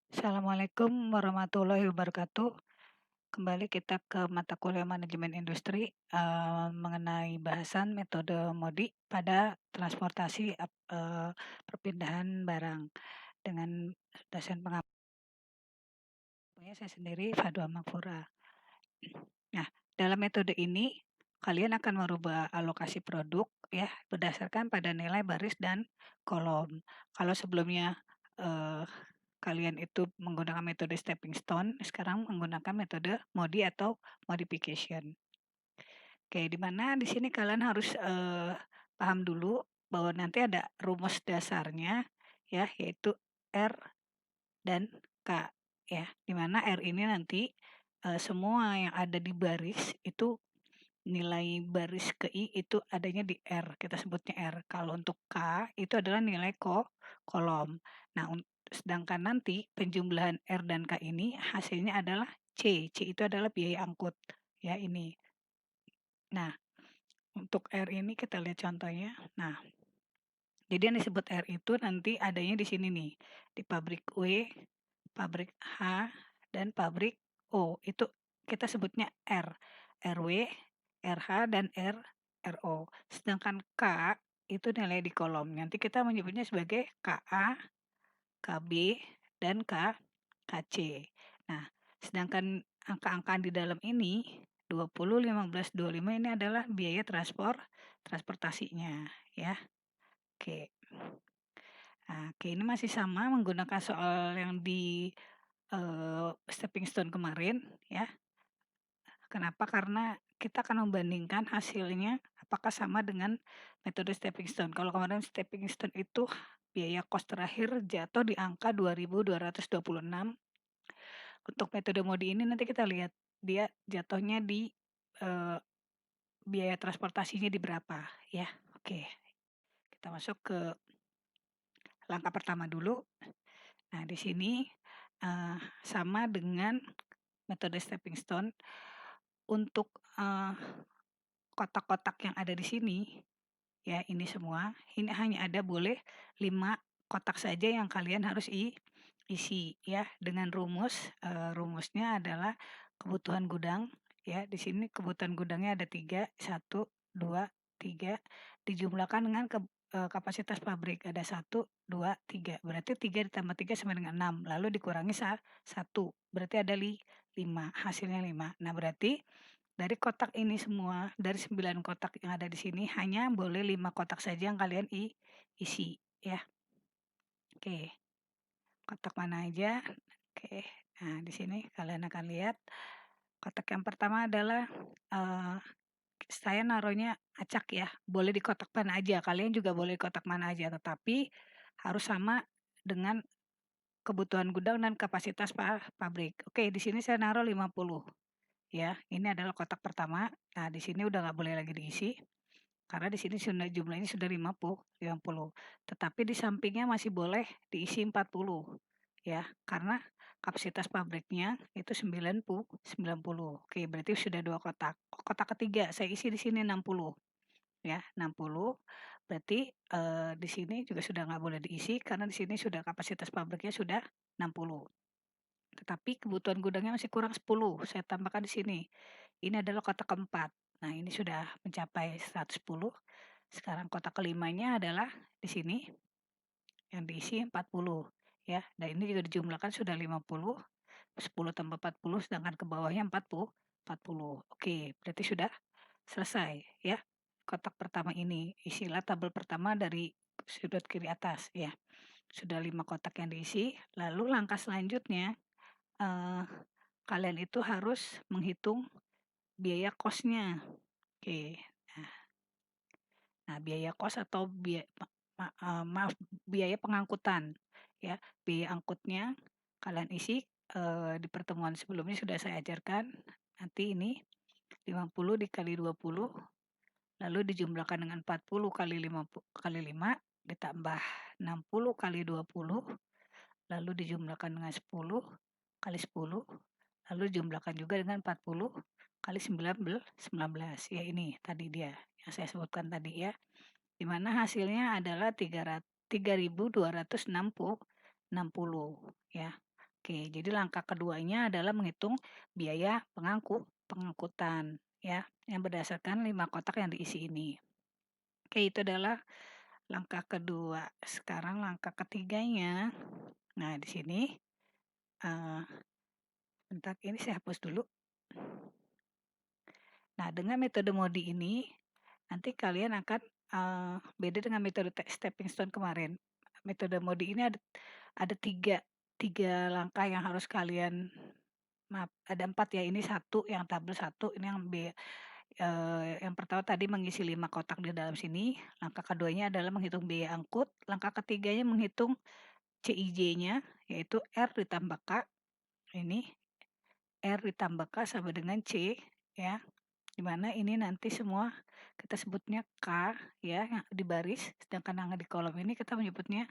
Assalamualaikum warahmatullahi wabarakatuh. Kembali kita ke mata kuliah manajemen industri, mengenai bahasan metode MODI pada transportasi perpindahan barang dengan dosen pengampunya saya sendiri Fadwa Magfura. Nah, dalam metode ini kalian akan merubah alokasi produk ya berdasarkan pada nilai baris dan kolom. Kalau sebelumnya eh, kalian itu menggunakan metode stepping stone, sekarang menggunakan metode MODI atau modification. Oke, di mana di sini kalian harus paham dulu bahwa nanti ada rumus dasarnya ya, yaitu R dan K ya. Di mana R ini nanti semua yang ada di baris itu nilai baris ke I itu adanya di R, kita sebutnya R. Kalau untuk K itu adalah nilai kolom. Nah, sedangkan nanti penjumlahan R dan K ini hasilnya adalah C. C itu adalah biaya angkut. Ya, ini. Nah, untuk R ini kita lihat contohnya. Nah, jadi yang disebut R itu nanti adanya di sini nih. Di pabrik W, pabrik H, dan pabrik O. Itu kita sebutnya R. RW, RH, dan RO. Sedangkan K itu nilai di kolom. Nanti kita menyebutnya sebagai KA, KB, dan KC. Nah, sedangkan angka-angka di dalam ini 20, 15, 25 ini adalah biaya transportasinya ya. Oke. Nah, oke, ini masih sama menggunakan soal yang di stepping stone kemarin ya. Kenapa? Karena kita akan membandingkan hasilnya apakah sama dengan metode stepping stone. Kalau kemarin stepping stone itu biaya kos terakhir jatuh di angka 2.226. Untuk metode MODI ini nanti kita lihat dia jatuhnya di eh, biaya transportasinya di berapa ya. Oke, kita masuk ke langkah pertama dulu. Nah, di sini sama dengan metode stepping stone untuk kotak-kotak yang ada di sini ya, ini semua ini hanya ada boleh 5 kotak saja yang kalian harus isi ya dengan rumusnya adalah kebutuhan gudang ya. Di sini kebutuhan gudangnya ada 3, 1, 2, 3 dijumlahkan dengan kapasitas pabrik ada 1, 2, 3. Berarti 3 ditambah 3 sama dengan 6. Lalu dikurangi 1. Berarti ada 5. Hasilnya 5. Nah, berarti dari kotak ini semua, dari 9 kotak yang ada di sini hanya boleh 5 kotak saja yang kalian isi ya. Oke. Kotak mana aja? Oke. Nah, di sini kalian akan lihat kotak yang pertama adalah saya naruhnya acak ya. Boleh di kotak mana aja. Kalian juga boleh di kotak mana aja, tetapi harus sama dengan kebutuhan gudang dan kapasitas pabrik. Oke, di sini saya naruh 50 ya. Ini adalah kotak pertama. Nah, di sini udah nggak boleh lagi diisi karena di sini sudah jumlahnya sudah 50. Tetapi di sampingnya masih boleh diisi 40 ya. Karena kapasitas pabriknya itu 90. Oke, berarti sudah 2 kotak. Kotak ketiga saya isi di sini 60 ya, 60. Berarti di sini juga sudah nggak boleh diisi karena di sini sudah kapasitas pabriknya sudah 60. Tetapi kebutuhan gudangnya masih kurang 10, saya tambahkan di sini. Ini adalah kotak keempat. Nah, ini sudah mencapai 110. Sekarang kotak kelimanya adalah di sini yang diisi 40 ya. Dan ini juga dijumlahkan sudah 50. 10 tambah 40 sedangkan ke bawahnya 40. Oke, berarti sudah selesai ya. Kotak pertama ini isilah tabel pertama dari sudut kiri atas ya. Sudah 5 kotak yang diisi. Lalu langkah selanjutnya kalian itu harus menghitung biaya kosnya. Oke. Nah, biaya kos atau maaf, biaya pengangkutan ya. Biaya angkutnya kalian isi di pertemuan sebelumnya sudah saya ajarkan. Nanti ini 50 dikali 20 lalu dijumlahkan dengan 40 kali 50 kali 5 ditambah 60 kali 20 lalu dijumlahkan dengan 10 kali 10 lalu dijumlahkan juga dengan 40 kali 19 ya, ini tadi dia yang saya sebutkan tadi ya, di mana hasilnya adalah 3.260 ya. Oke, jadi langkah keduanya adalah menghitung biaya pengangkutan ya, yang berdasarkan 5 kotak yang diisi ini. Oke, itu adalah langkah kedua. Sekarang langkah ketiganya, nah di sini, eee, bentar ini saya hapus dulu. Nah, dengan metode MODI ini, nanti kalian akan, beda dengan metode stepping stone kemarin. Metode MODI ini ada tiga langkah yang harus kalian, maaf, ada 4 ya, ini satu, yang tabel satu, ini yang pertama tadi mengisi 5 kotak di dalam sini, langkah keduanya adalah menghitung biaya angkut, langkah ketiganya menghitung CIJ-nya, yaitu R ditambah K, ini R ditambah K sama dengan C, ya. Di mana ini nanti semua kita sebutnya K ya, yang di baris, sedangkan yang di kolom ini kita menyebutnya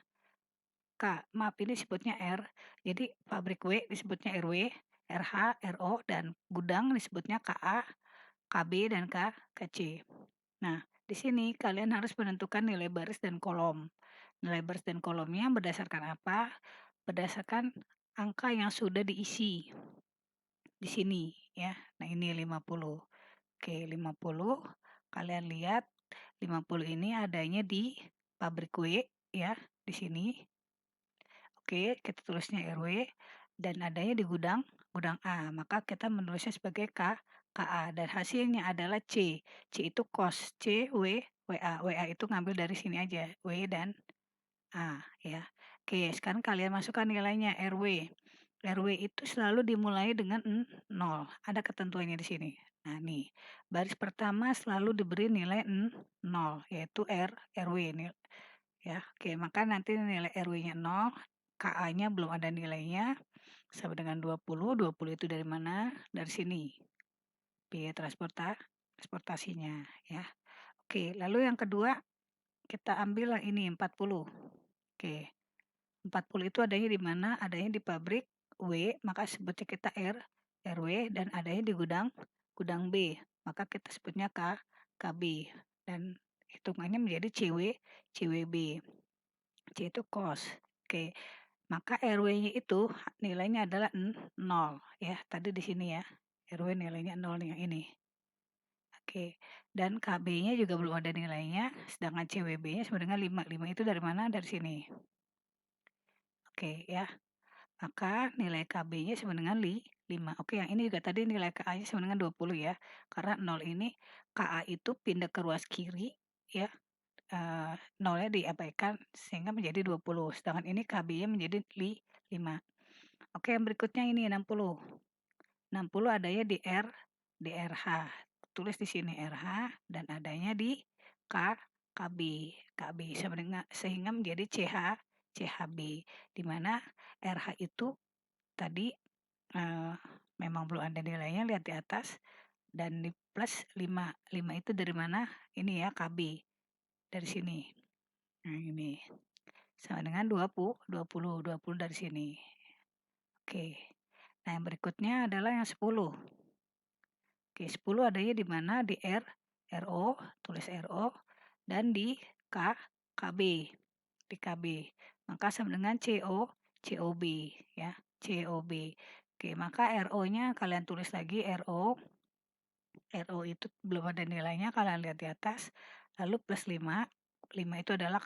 K. Maaf, ini disebutnya R. Jadi pabrik W disebutnya RW, RH, RO, dan gudang disebutnya KA, KB, dan KC. Nah, di sini kalian harus menentukan nilai baris dan kolom. Nilai baris dan kolomnya berdasarkan apa? Berdasarkan angka yang sudah diisi di sini ya. Nah, ini 50. Oke, 50, kalian lihat 50 ini adanya di pabrik W ya, di sini. Oke, kita tulisnya RW dan adanya di gudang A. Maka kita menulisnya sebagai KA dan hasilnya adalah C. C itu kos, C W WA. WA itu ngambil dari sini aja, W dan A ya. Oke, sekarang kalian masukkan nilainya RW. RW itu selalu dimulai dengan 0. Ada ketentuannya di sini. Nah, nih, baris pertama selalu diberi nilai 0, yaitu RW ini ya. Oke, maka nanti nilai RW-nya 0, KA-nya belum ada nilainya, sama dengan 20. 20 itu dari mana? Dari sini. Biaya transportasinya ya. Oke, lalu yang kedua kita ambillah ini 40. Oke. 40 itu adanya di mana? Adanya di pabrik W, maka sebutnya kita RW, dan adanya di gudang B, maka kita sebutnya KB, dan hitungannya menjadi CWB. C itu kos. Oke, maka RW-nya itu nilainya adalah 0 ya, tadi di sini ya. RW nilainya 0 yang ini. Oke, dan KB-nya juga belum ada nilainya, sedangkan CWB-nya sama dengan 5. 5 itu dari mana? Dari sini. Oke ya. Maka nilai KB-nya sama dengan 5. Oke, yang ini juga tadi nilai KA-nya sama dengan 20 ya. Karena 0 ini KA itu pindah ke ruas kiri ya. 0-nya diabaikan sehingga menjadi 20. Sedangkan ini KB-nya menjadi 5. Oke, yang berikutnya ini 60. 60 adanya di RH. Tulis di sini RH dan adanya di KB. KB sama dengan sehingga menjadi CHB, di mana RH itu tadi, memang belum ada nilainya, lihat di atas, dan di plus 5. 5 itu dari mana? Ini ya, KB, dari sini. Nah, ini. Sama dengan 20 dari sini. Oke. Nah, yang berikutnya adalah yang 10. Oke, 10 adanya di mana? Di RO, tulis RO, dan di KB, di KB. Maka sama dengan COB ya, COB. Oke, maka RO-nya kalian tulis lagi RO itu belum ada nilainya, kalian lihat di atas, lalu plus 5. 5 itu adalah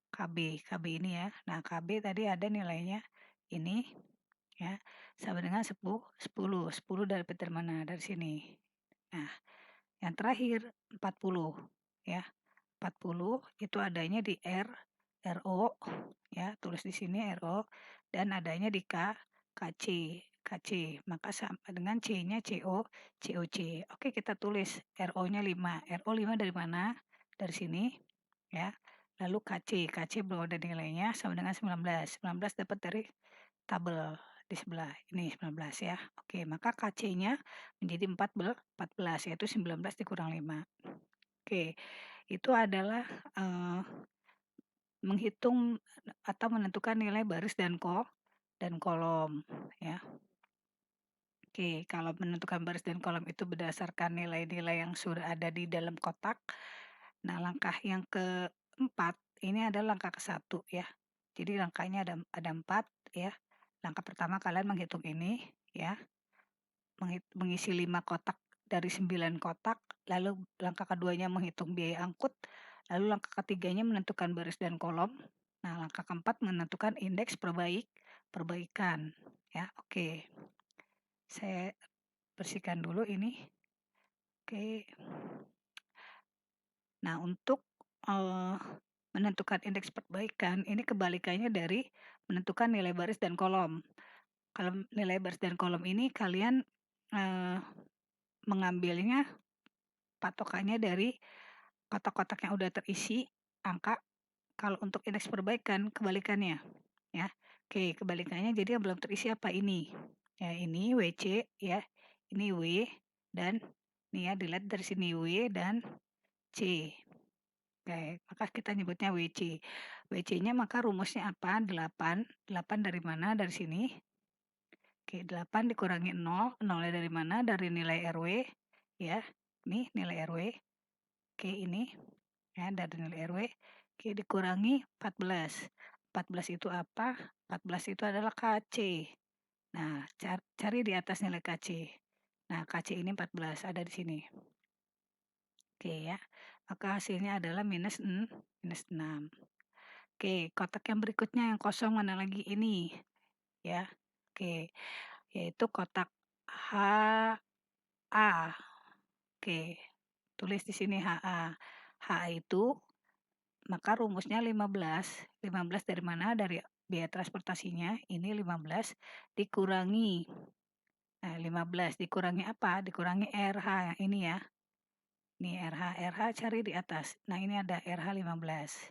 KB ini ya. Nah, KB tadi ada nilainya ini ya, sama dengan 10. 10 dapat dari mana? Dari sini. Nah, yang terakhir 40 ya. 40 itu adanya di RO ya, tulis di sini RO, dan adanya di KC. Maka sama dengan C-nya COC. Oke, kita tulis RO-nya 5. RO 5 dari mana? Dari sini ya. Lalu KC belum ada nilainya, sama dengan 19. 19 dapat dari tabel di sebelah ini 19 ya. Oke, maka KC-nya menjadi 14, yaitu 19 dikurang 5. Oke, itu adalah, menghitung atau menentukan nilai baris dan kolom ya. Oke, kalau menentukan baris dan kolom itu berdasarkan nilai-nilai yang sudah ada di dalam kotak. Nah, langkah yang keempat ini adalah langkah ke-1 ya. Jadi langkahnya ada 4 ya. Langkah pertama kalian menghitung ini ya, mengisi 5 kotak dari 9 kotak, lalu langkah keduanya menghitung biaya angkut, lalu langkah ketiganya menentukan baris dan kolom. Nah, langkah keempat menentukan indeks perbaikan ya. Oke. Saya bersihkan dulu ini. Oke. Nah, untuk menentukan indeks perbaikan ini kebalikannya dari menentukan nilai baris dan kolom. Kalau nilai baris dan kolom ini kalian mengambilnya patokannya dari kotak-kotak yang udah terisi angka. Kalau untuk indeks perbaikan kebalikannya ya. Oke, kebalikannya jadi yang belum terisi apa ini? Ya, ini WC ya. Ini W dan nih ya dilihat dari sini W dan C. Oke, maka kita nyebutnya WC. WC-nya maka rumusnya apa? 8. 8 dari mana? Dari sini. Oke, 8 dikurangi 0. 0-nya dari mana? Dari nilai RW. Ya, nih nilai RW. Oke, ini ya dari nilai RW. Oke, dikurangi 14. 14 itu apa? 14 itu adalah KC. Nah, cari di atas nilai KC. Nah, KC ini 14 ada di sini. Oke ya. Maka hasilnya adalah minus 6. Oke, kotak yang berikutnya yang kosong mana lagi? Ini ya. Oke, yaitu kotak HA. Oke, tulis di sini HA. HA itu maka rumusnya 15. 15 dari mana? Dari biaya transportasinya. Ini 15 dikurangi. Nah, 15 dikurangi apa? Dikurangi RH yang ini ya. Nih RH cari di atas. Nah, ini ada RH 15.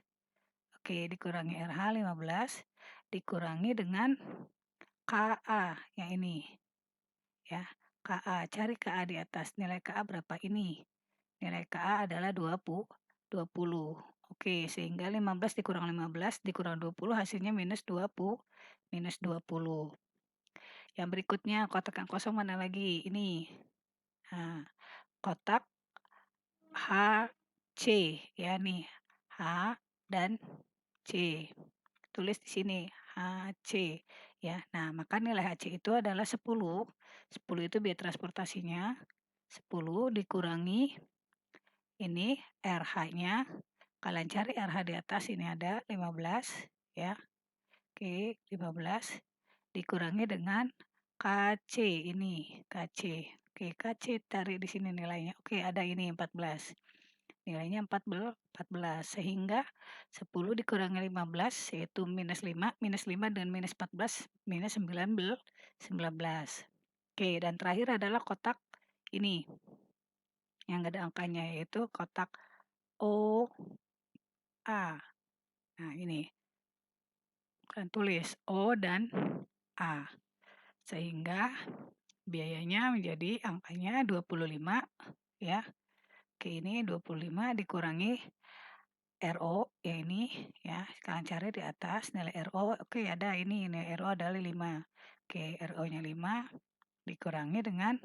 Oke, dikurangi RH 15 dikurangi dengan KA yang ini ya. KA, cari KA di atas. Nilai KA berapa ini? Nilai KA adalah 20. Oke, sehingga 15 dikurang 15 dikurang 20 hasilnya minus 20. Minus 20. Yang berikutnya kotak yang kosong mana lagi? Ini. Nah, kotak HC ya nih. H dan C. Tulis di sini HC ya. Nah, maka nilai HC itu adalah 10. 10 itu biaya transportasinya. 10 dikurangi ini RH-nya. Kalian cari RH di atas ini ada 15 ya. Oke, 15 dikurangi dengan KC ini, KC. Oke, KC tarik di sini nilainya. Oke, ada ini 14. Nilainya 14 sehingga 10 dikurangi 15 yaitu minus 5, minus 5 dan minus 14 minus 19. Oke, dan terakhir adalah kotak ini yang ada angkanya yaitu kotak OA. Nah, ini kalian tulis O dan A sehingga biayanya menjadi angkanya 25 ya. Oke, ini 25 dikurangi RO ya ini ya, kalian cari di atas nilai RO. Oke, ada ini nilai RO adalah 5. Oke, RO-nya 5 dikurangi dengan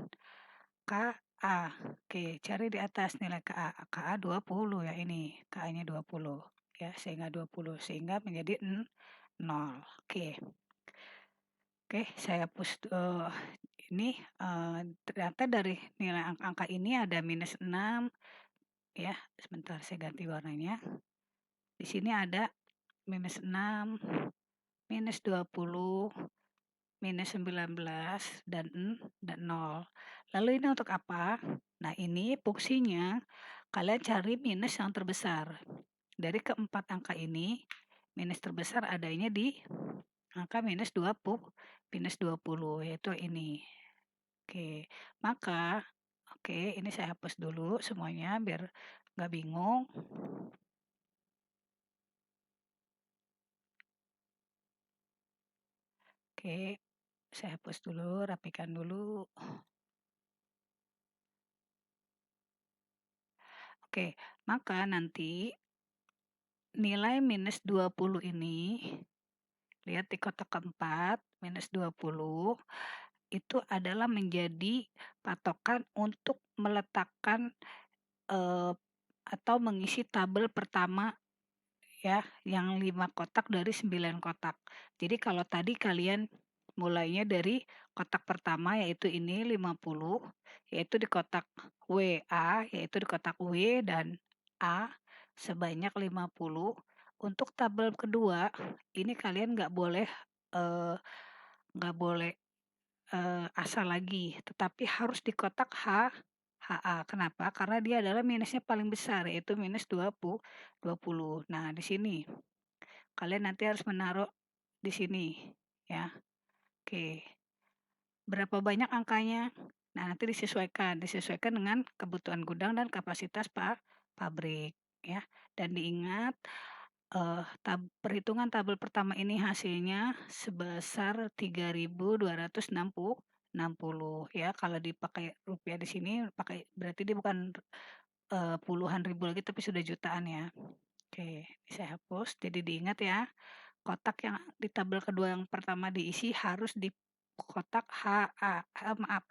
KA. Oke, cari di atas nilai KA. KA 20 ya ini. KA-nya 20 ya, sehingga 20 sehingga menjadi 0. Oke. Oke, saya hapus ini ternyata dari nilai angka ini ada minus 6 ya. Sebentar saya ganti warnanya. Di sini ada minus 6, minus 20, minus 19, dan 0. Lalu ini untuk apa? Nah, ini fungsinya kalian cari minus yang terbesar. Dari keempat angka ini, minus terbesar adanya di angka minus 20, yaitu ini. Oke, maka ini saya hapus dulu semuanya biar nggak bingung. Oke, saya hapus dulu, rapikan dulu. Oke, maka nanti nilai minus 20 ini, lihat di kotak keempat, minus 20, itu adalah menjadi patokan untuk meletakkan atau mengisi tabel pertama ya, yang 5 kotak dari 9 kotak. Jadi kalau tadi kalian mulainya dari kotak pertama yaitu ini 50, yaitu di kotak WA, yaitu di kotak W dan A sebanyak 50. Untuk tabel kedua, ini kalian eee, nggak boleh, asal lagi, tetapi harus di kotak HA. Kenapa? Karena dia adalah minusnya paling besar, yaitu minus 20. Nah, di sini kalian nanti harus menaruh di sini, ya. Oke, berapa banyak angkanya? Nah, nanti disesuaikan dengan kebutuhan gudang dan kapasitas pabrik, ya. Dan diingat, perhitungan tabel pertama ini hasilnya sebesar 3.260 ya. Kalau dipakai rupiah di sini berarti dia bukan, puluhan ribu lagi tapi sudah jutaan ya. Oke, saya hapus. Jadi diingat ya, kotak yang di tabel kedua yang pertama diisi harus di kotak HA, maaf,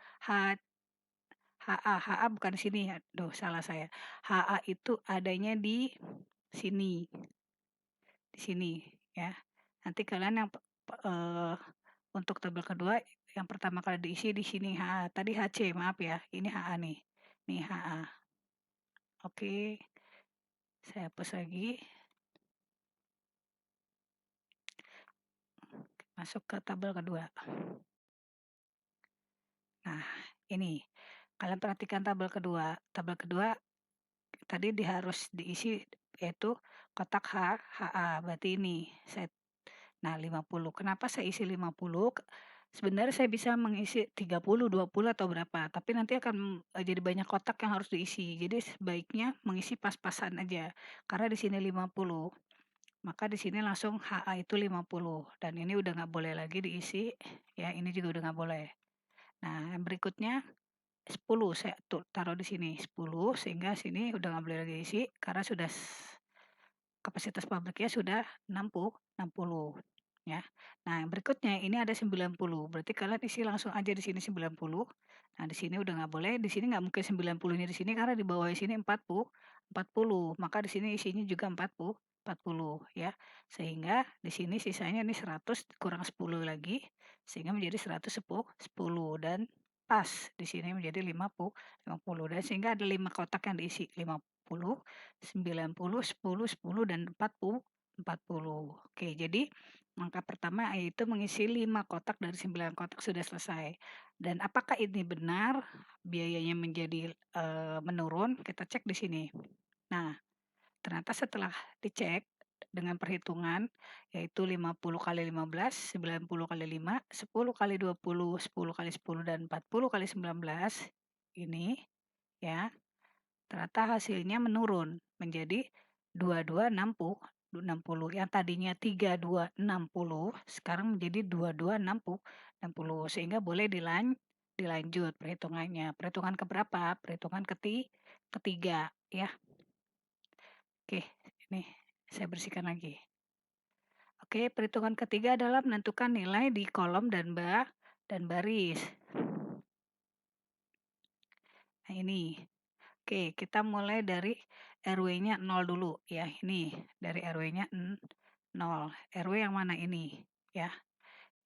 HA bukan di sini, aduh salah saya. HA itu adanya di sini, ya. Nanti kalian untuk tabel kedua yang pertama kali diisi di sini HA, tadi HC maaf ya, ini HA nih. Nih HA. Oke, saya hapus lagi. Masuk ke tabel kedua. Nah, ini kalian perhatikan tabel kedua. Tabel kedua tadi harus diisi yaitu kotak HA, berarti ini nah 50. Kenapa saya isi 50? Sebenarnya saya bisa mengisi 30, 20 atau berapa, tapi nanti akan, jadi banyak kotak yang harus diisi. Jadi sebaiknya mengisi pas-pasan aja, karena di sini 50, maka di sini langsung HA itu 50 dan ini udah nggak boleh lagi diisi, ya ini juga udah nggak boleh. Nah yang berikutnya 10 saya taruh di sini 10 sehingga sini udah nggak boleh lagi isi karena sudah kapasitas pabriknya sudah 60 ya. Nah, yang berikutnya ini ada 90 berarti kalian isi langsung aja di sini 90. Nah, di sini udah nggak boleh, di sini nggak mungkin 90-nya di sini karena di bawah sini 40, maka di sini isinya juga 40 ya. Sehingga di sini sisanya ini 100 kurang 10 lagi sehingga menjadi 110 dan pas di sini menjadi 50 dan sehingga ada 5 kotak yang diisi 50, 90, 10, 10 dan 40. Oke, jadi langkah pertama yaitu mengisi 5 kotak dari 9 kotak sudah selesai. Dan apakah ini benar biayanya menjadi, menurun? Kita cek di sini. Nah, ternyata setelah dicek dengan perhitungan yaitu 50 kali 15, 90 kali 5, 10 kali 20, 10 kali 10 dan 40 kali 19 ini ya, ternyata hasilnya menurun menjadi 2260, yang tadinya 3260 sekarang menjadi 2260 sehingga boleh dilanjut perhitungannya. Perhitungan keberapa? Perhitungan ketiga ya. Oke, ini saya bersihkan lagi. Oke, perhitungan ketiga adalah menentukan nilai di kolom dan baris. Nah ini. Oke, kita mulai dari RW-nya 0 dulu ya. Ini dari RW-nya 0. RW yang mana ini? Ya.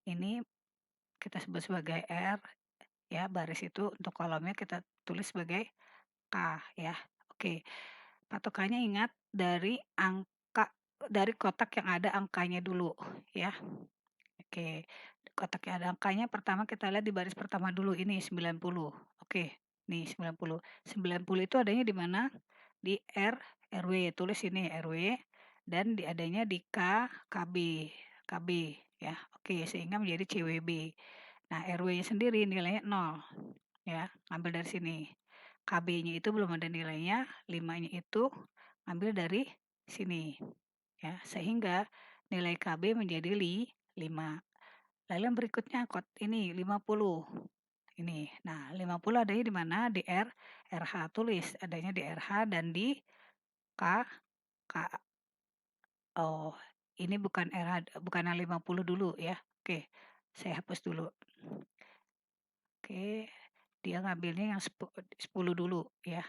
Ini kita sebut sebagai R ya, baris itu untuk kolomnya kita tulis sebagai K ya. Oke. Patokannya ingat dari kotak yang ada angkanya dulu ya. Oke. Kotak yang ada angkanya pertama kita lihat di baris pertama dulu ini 90. Oke. Nih 90. 90 itu adanya di mana? Di RW, tulis ini RW dan adanya di KB ya. Oke, sehingga menjadi CWB. Nah, RW-nya sendiri nilainya 0 ya, ambil dari sini. KB-nya itu belum ada nilainya, 5-nya itu ambil dari sini ya, sehingga nilai KB menjadi 5. Lalu yang berikutnya ini 50. Ini. Nah, 50 adanya di mana? Di RH. Tulis adanya di RH dan di K K oh, ini bukan RH, bukan yang 50 dulu ya. Oke, saya hapus dulu. Oke, dia ngambilnya yang 10 dulu ya.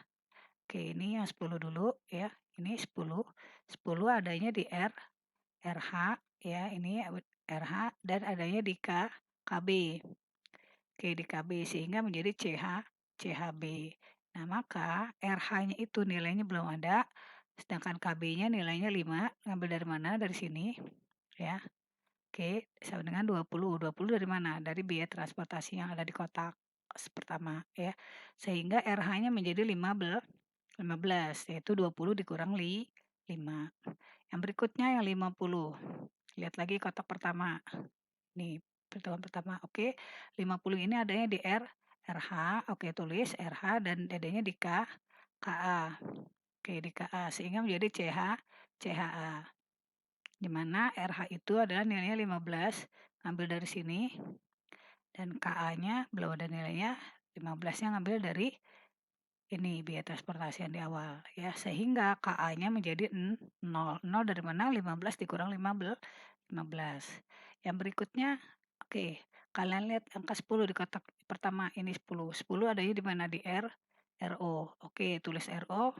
Oke, ini yang 10 dulu ya. Ini 10. 10 adanya di RH ya, ini RH dan adanya di KB. Oke, di KB sehingga menjadi CHB. Nah, maka RH-nya itu nilainya belum ada, sedangkan KB-nya nilainya 5, ngambil dari mana? Dari sini, ya. Oke, sama dengan 20. 20 dari mana? Dari biaya transportasi yang ada di kotak pertama, ya. Sehingga RH-nya menjadi 15, yaitu 20 dikurang 5. Yang berikutnya yang 50. Lihat lagi kotak pertama. Nih, perhitungan pertama, oke. 50 ini adanya di RH, oke tulis RH dan adanya di KA. Oke, di KA sehingga menjadi CHA. Di mana RH itu adalah nilainya 15, ambil dari sini dan KA-nya belum ada nilainya, 15-nya ngambil dari ini biaya transportasi yang di awal ya, sehingga KA-nya menjadi 0. 0 dari mana? 15 dikurang 15. Yang berikutnya, oke, kalian lihat angka 10 di kotak pertama ini 10. 10 adanya di mana? Di RO. Oke, tulis RO.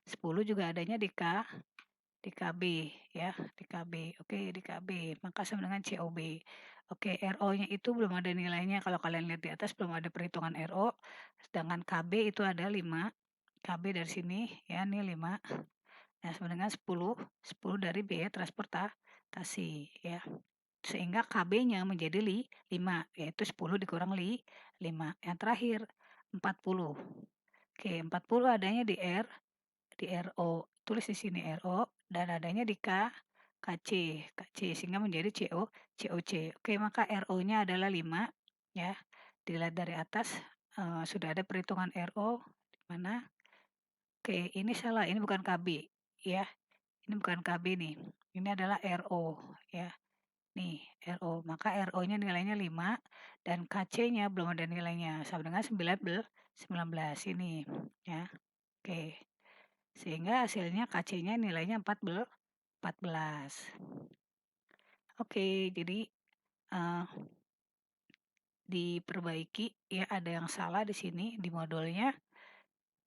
10 juga adanya di KB ya, di KB. Oke, di KB. Maka sama dengan COB. Oke, RO-nya itu belum ada nilainya. Kalau kalian lihat di atas belum ada perhitungan RO. Sedangkan KB itu ada 5. KB dari sini ya, ini 5. Nah, sama dengan 10. 10 dari biaya transportasi ya. Sehingga KB-nya menjadi 5, yaitu 10 dikurang 5. Yang terakhir 40. Oke, 40 adanya di RO. Tulis di sini RO dan adanya di KC sehingga menjadi COC. Oke, maka RO-nya adalah 5 ya. Dilihat dari atas sudah ada perhitungan RO di mana? Oke, ini salah, ini bukan KB ya. Ini bukan KB nih. Ini adalah RO ya. Nih, RO. Maka RO-nya nilainya 5 dan KC-nya belum ada nilainya sama dengan 19 ini ya. Oke. Sehingga hasilnya KC-nya nilainya 14. Oke, jadi diperbaiki ya, ada yang salah di sini di modulnya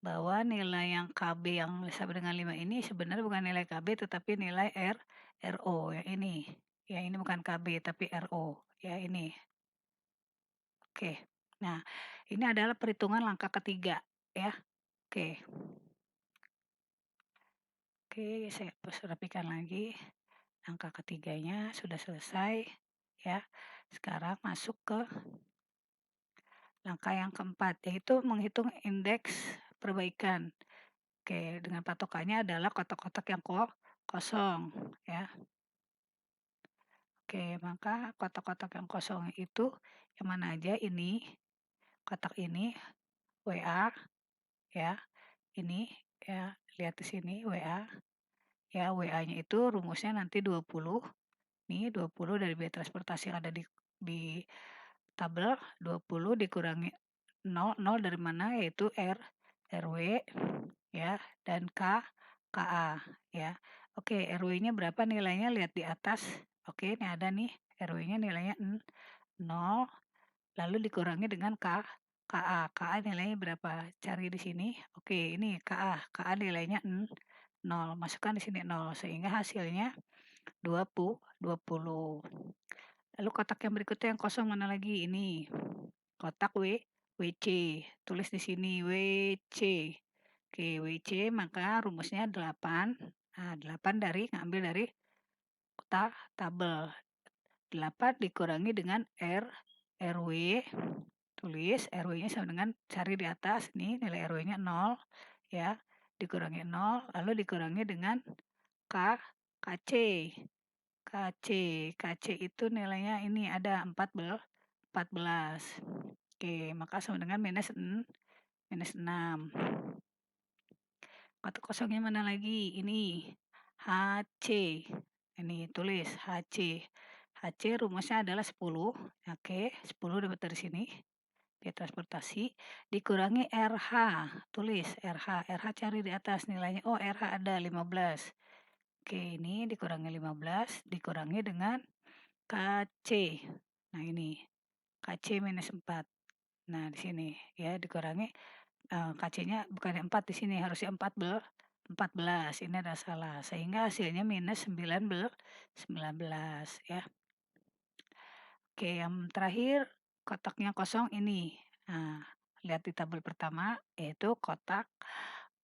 bahwa nilai yang KB yang sama dengan 5 ini sebenarnya bukan nilai KB tetapi nilai RO yang ini. Ya, ini bukan KB tapi RO ya ini. Oke. Nah, ini adalah perhitungan langkah ketiga ya. Oke. Oke, saya rapikan lagi. Angka ketiganya sudah selesai ya. Sekarang masuk ke langkah yang keempat, yaitu menghitung indeks perbaikan. Oke, dengan patokannya adalah kotak-kotak yang kosong ya. Oke, maka kotak-kotak yang kosong itu yang mana aja? Ini, kotak ini WA ya. Ini ya, lihat di sini WA. Ya, WA-nya itu rumusnya nanti 20. Nih 20 dari biaya transportasi yang ada di tabel, 20 dikurangi 0, 0 dari mana? Yaitu RW ya, dan KA ya. Oke, RW-nya berapa nilainya? Lihat di atas. Oke, ini ada nih RW-nya nilainya 0, lalu dikurangi dengan KA. KA nilainya berapa? Cari di sini. Oke, ini KA. KA nilainya 0. Masukkan di sini 0 sehingga hasilnya 20. Lalu kotak yang berikutnya yang kosong mana lagi? Ini. Kotak WC. Tulis di sini WC. Oke, WC maka rumusnya 8. Nah, 8 ngambil dari tabel. 8 dikurangi dengan RW. Tulis RW-nya sama dengan cari di atas nih nilai RW-nya 0 ya. Dikurangi 0 lalu dikurangi dengan KC. KC itu nilainya ini ada 14. Oke, maka sama dengan minus 6. Kotak kosongnya mana lagi? Ini HC. Ini tulis HC. HC rumusnya adalah 10. Oke, 10 dapat dari sini. Biaya transportasi dikurangi RH. Tulis RH. RH cari di atas nilainya. Oh, RH ada 15. Oke, ini dikurangi 15 dikurangi dengan KC. Nah, ini KC minus 4. Nah, di sini ya dikurangi KC-nya bukan 4 di sini harusnya 14. Ini ada salah sehingga hasilnya minus 19 ya. Oke, yang terakhir kotaknya kosong ini. Nah, lihat di tabel pertama yaitu kotak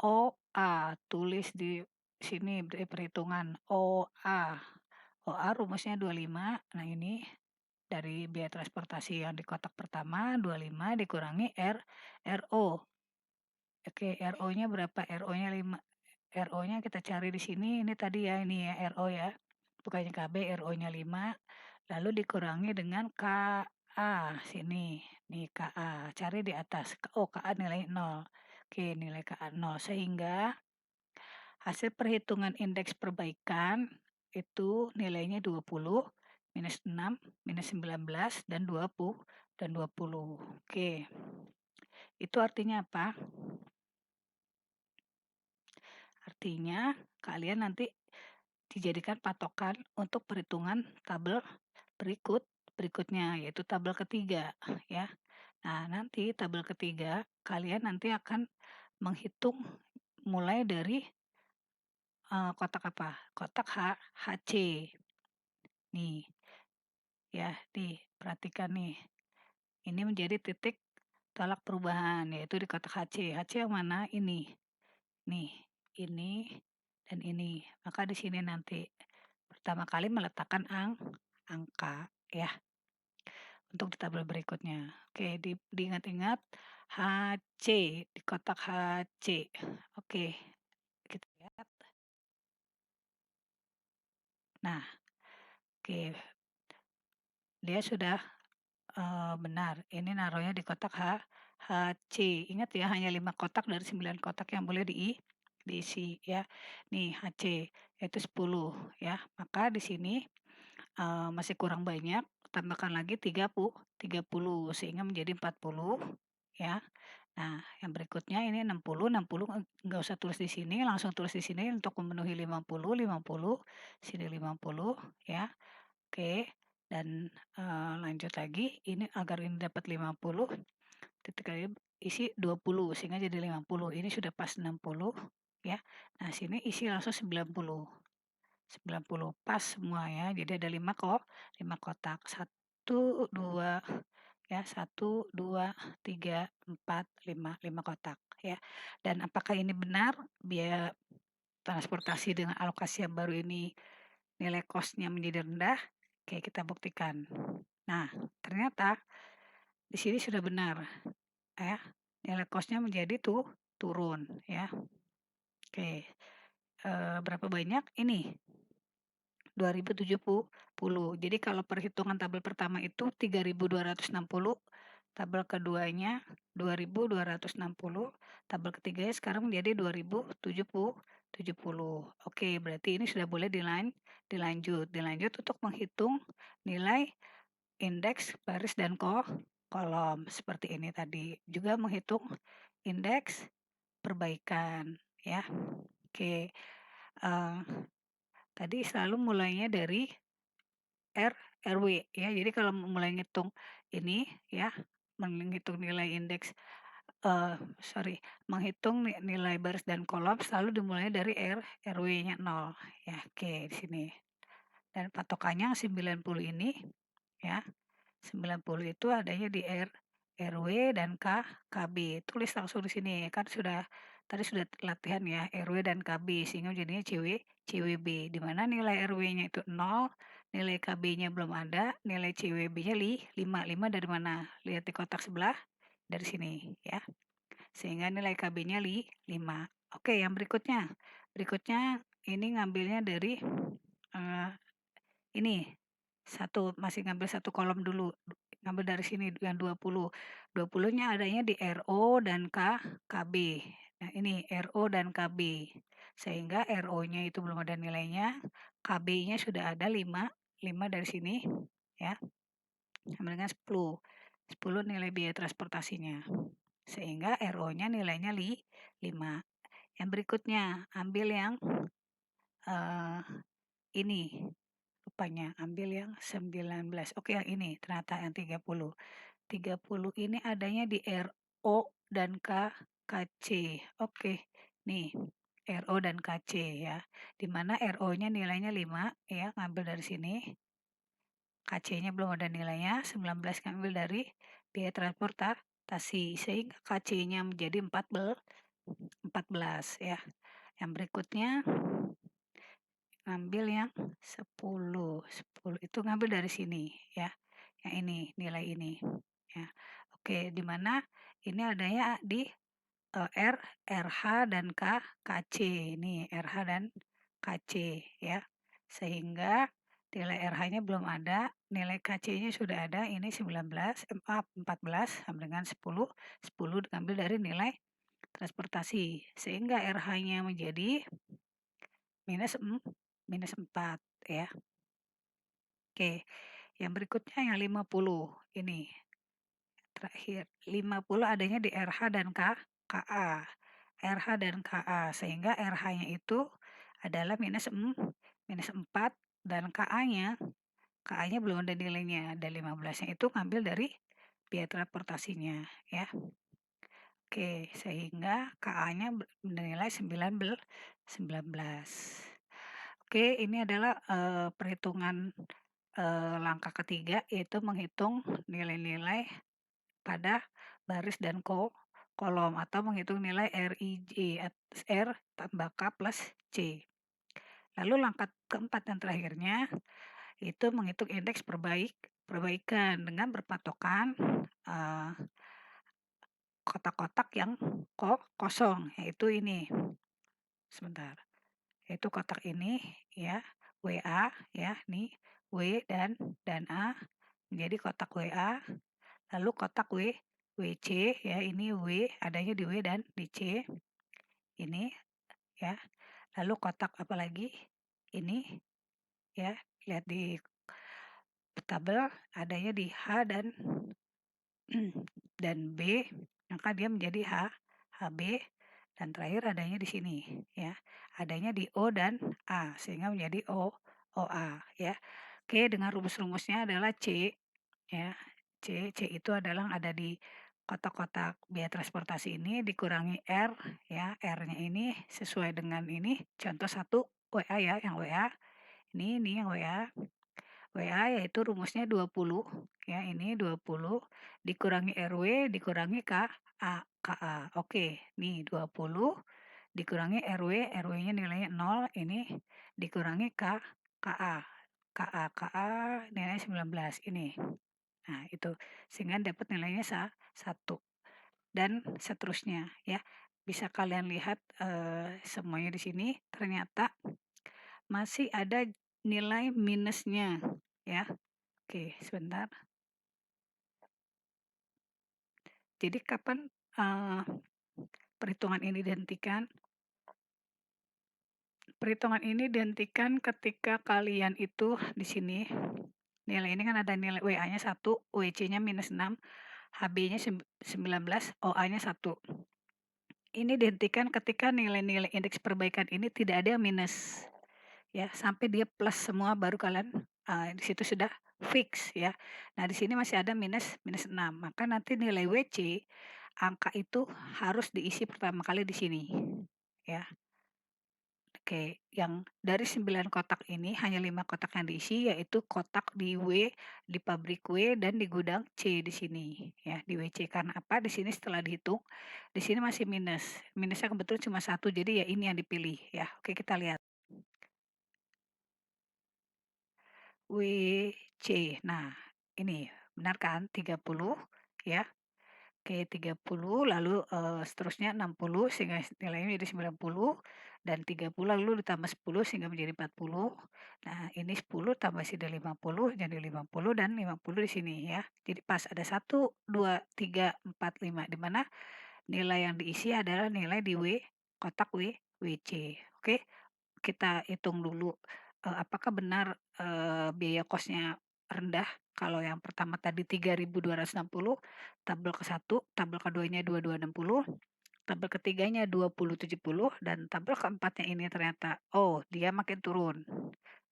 OA. Tulis di sini perhitungan OA. OA rumusnya 25. Nah, ini dari biaya transportasi yang di kotak pertama 25 dikurangi RO. Oke, RO-nya berapa? RO-nya 5. RO-nya kita cari di sini, ini tadi ya, ini ya RO ya. Bukannya KB, RO-nya 5, lalu dikurangi dengan KA, sini. Nih KA, cari di atas. Oh, KA nilai 0. Oke, nilai KA 0. Sehingga hasil perhitungan indeks perbaikan itu nilainya 20, minus 6, minus 19, dan 20. Oke, itu artinya apa? Artinya kalian nanti dijadikan patokan untuk perhitungan tabel berikutnya, yaitu tabel ketiga ya. Nah, nanti tabel ketiga kalian nanti akan menghitung mulai dari kotak apa? Kotak HC. Nih, ya, perhatikan nih. Ini menjadi titik tolak perubahan yaitu di kotak HC. HC yang mana? Ini. Nih, ini dan ini. Maka di sini nanti pertama kali meletakkan angka ya untuk di tabel berikutnya. Oke, diingat-ingat HC di kotak HC. Oke, kita lihat. Nah, oke, dia sudah benar. Ini naruhnya di kotak HC. Ingat ya, hanya 5 kotak dari 9 kotak yang boleh diisi ya. Nih HC itu 10 ya. Maka di sini masih kurang banyak, tambahkan lagi 30 sehingga menjadi 40 ya. Nah, yang berikutnya ini 60 nggak usah tulis di sini, langsung tulis di sini untuk memenuhi 50 sini 50 ya. Oke, dan lanjut lagi ini agar ini dapat 50, titik kali isi 20 sehingga jadi 50. Ini sudah pas 60 ya. Nah, sini isi langsung 90. 90 pas semua ya. Jadi ada 5 kotak. 1, 2 ya, 1, 2, 3, 4, 5, 5 kotak ya. Dan apakah ini benar biaya transportasi dengan alokasi yang baru ini nilai cost-nya menjadi rendah? Oke, kita buktikan. Nah, ternyata di sini sudah benar ya. Nilai cost-nya menjadi turun ya. Oke. Berapa banyak? Ini 2070. Jadi kalau perhitungan tabel pertama itu 3260, tabel keduanya 2260, tabel ketiganya sekarang menjadi 2070. Oke, berarti ini sudah boleh dilanjut untuk menghitung nilai indeks baris dan kolom seperti ini tadi. Juga menghitung indeks perbaikan ya. Oke. Tadi selalu mulainya dari RW ya. Jadi kalau mulai ngitung ini ya, menghitung nilai indeks menghitung nilai baris dan kolom selalu dimulai dari RW-nya 0 ya. Oke, di sini. Dan patokannya 90 ini ya. 90 itu adanya di RW dan KB. Tulis langsung di sini. Kan tadi sudah latihan ya RW dan KB sehingga jadinya CWB di mana nilai RW-nya itu 0, nilai KB-nya belum ada, nilai CWB-nya 5. 5 dari mana? Lihat di kotak sebelah dari sini ya. Sehingga nilai KB-nya 5. Oke, yang berikutnya. Berikutnya ini ngambilnya dari ini masih ngambil satu kolom dulu, ngambil dari sini yang 20. 20-nya adanya di RO dan KB. Nah, ini RO dan KB. Sehingga RO-nya itu belum ada nilainya, KB-nya sudah ada 5 dari sini ya. Sama dengan 10. 10 nilai biaya transportasinya. Sehingga RO-nya nilainya 5. Yang berikutnya, ambil yang ini. Rupanya ambil yang 19. Oke, yang ini ternyata yang 30. 30 ini adanya di RO dan KC. Oke, nih RO dan KC ya. Di mana RO-nya nilainya 5 ya, ngambil dari sini. KC-nya belum ada nilainya, 19 ngambil dari biaya transportasi, sehingga KC-nya menjadi 14 ya. Yang berikutnya ngambil yang 10 itu ngambil dari sini ya, yang ini, nilai ini ya. Oke, di mana ini adanya di R, RH, dan KC. Ini RH dan KC ya. Sehingga nilai RH-nya belum ada, nilai KC-nya sudah ada, ini 14 sama dengan 10, 10 diambil dari nilai transportasi. Sehingga RH-nya menjadi minus 4 ya. Oke, yang berikutnya yang 50 ini. Terakhir, 50 adanya di RH dan KA. RH dan KA, sehingga RH-nya itu adalah minus 4 dan KA-nya belum ada nilainya, dan 15-nya itu ngambil dari biaya transportasinya ya. Oke, sehingga KA-nya bernilai 19. Oke, ini adalah perhitungan langkah ketiga, yaitu menghitung nilai-nilai pada baris dan kolom, atau menghitung nilai RIJ, R tambah K plus C. Lalu langkah keempat dan terakhirnya itu menghitung indeks perbaikan dengan berpatokan kotak-kotak yang kosong, yaitu ini. Sebentar. Yaitu kotak ini ya, WA ya, nih W dan A menjadi kotak WA. Lalu kotak WC ya, ini W adanya di W dan di C. Ini ya. Lalu kotak apa lagi? Ini ya, lihat di tabel adanya di H dan B, maka dia menjadi HB, dan terakhir adanya di sini ya. Adanya di O dan A, sehingga menjadi OA ya. Oke, dengan rumus-rumusnya adalah C ya. C itu adalah ada di kotak-kotak biaya transportasi ini dikurangi R ya. R-nya ini sesuai dengan ini, contoh 1 WA ya, yang WA. Ini yang WA. WA yaitu rumusnya 20 ya, ini 20 dikurangi RW dikurangi KA. Oke, nih 20 dikurangi RW, RW-nya nilainya 0, ini dikurangi KA. KA nilainya 19 ini. Nah, itu sehingga dapat nilainya 1 dan seterusnya ya. Bisa kalian lihat semuanya di sini ternyata masih ada nilai minusnya ya. Oke, sebentar. Jadi kapan perhitungan ini dihentikan? Perhitungan ini dihentikan ketika kalian itu di sini, nilai ini kan ada nilai WA-nya 1, WC-nya minus 6, HB-nya 19, OA-nya 1. Ini dihentikan ketika nilai-nilai indeks perbaikan ini tidak ada yang minus. Ya, sampai dia plus semua baru kalian di situ sudah fix ya. Nah, di sini masih ada minus 6. Maka nanti nilai WC angka itu harus diisi pertama kali di sini ya. Oke, yang dari 9 kotak ini hanya 5 kotak yang diisi, yaitu kotak di W, di pabrik W, dan di gudang C di sini ya, di WC. Karena apa? Di sini setelah dihitung, di sini masih minus. Minusnya kebetulan cuma 1, jadi ya ini yang dipilih ya. Oke, kita lihat. WC. Nah, ini benar kan 30 ya. Oke, 30 lalu seterusnya 60 sehingga nilainya jadi 90, dan 30 lalu ditambah 10 sehingga menjadi 40. Nah, ini 10 tambah sini 50 jadi 50, dan 50 di sini ya. Jadi pas ada 1, 2, 3, 4, 5, di mana nilai yang diisi adalah nilai di kotak WC. Oke, kita hitung dulu apakah benar biaya kosnya rendah. Kalau yang pertama tadi 3.260, tabel ke-1, tabel keduanya 2260, tabel ketiganya 2070, dan tabel keempatnya ini ternyata dia makin turun.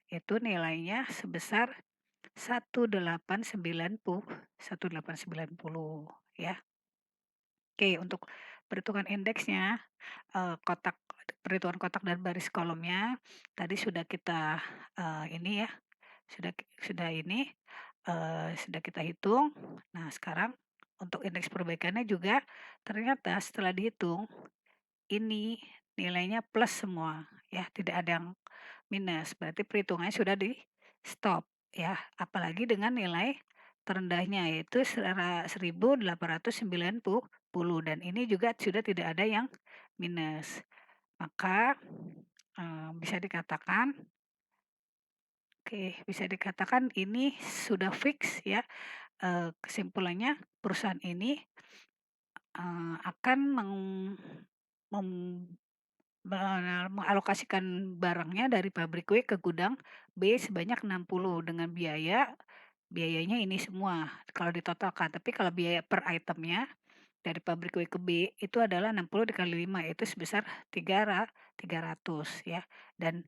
Itu nilainya sebesar 1890 ya. Oke, untuk perhitungan indeksnya, perhitungan kotak dan baris kolomnya tadi sudah kita ini ya, sudah ini, sudah kita hitung. Nah, sekarang untuk indeks perbaikannya juga ternyata setelah dihitung, ini nilainya plus semua, ya, tidak ada yang minus. Berarti perhitungannya sudah di-stop, ya. Apalagi dengan nilai terendahnya yaitu 1.890 dan ini juga sudah tidak ada yang minus. Maka, bisa dikatakan bisa dikatakan ini sudah fix ya, kesimpulannya perusahaan ini, akan mem mengalokasikan barangnya dari pabrik kue ke gudang B sebanyak 60 dengan biayanya ini semua kalau ditotalkan. Tapi kalau biaya per itemnya dari pabrik kue ke B itu adalah 60 dikali 5 yaitu sebesar 300 ya. Dan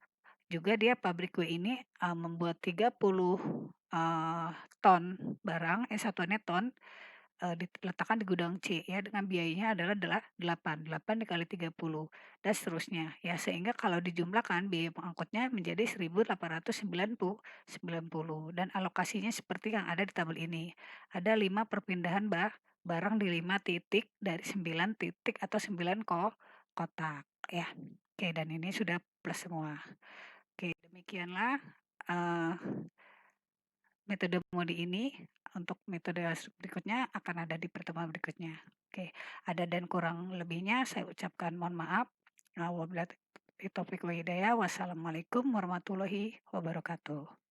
juga dia pabrik kue ini, membuat 30, ton barang, satuannya ton, diletakkan di gudang C ya dengan biayanya adalah 8 dikali 30 dan seterusnya ya. Sehingga kalau dijumlahkan biaya pengangkutnya menjadi 1.890 dan alokasinya seperti yang ada di tabel ini. Ada 5 perpindahan barang di 5 titik dari 9 titik atau 9 kotak ya. Oke, dan ini sudah plus semua. Oke, demikianlah, eee, metode modi ini. Untuk metode berikutnya akan ada di pertemuan berikutnya. Oke, ada dan kurang lebihnya saya ucapkan mohon maaf. Wabillahi taufik wal hidayah. Wassalamualaikum warahmatullahi wabarakatuh.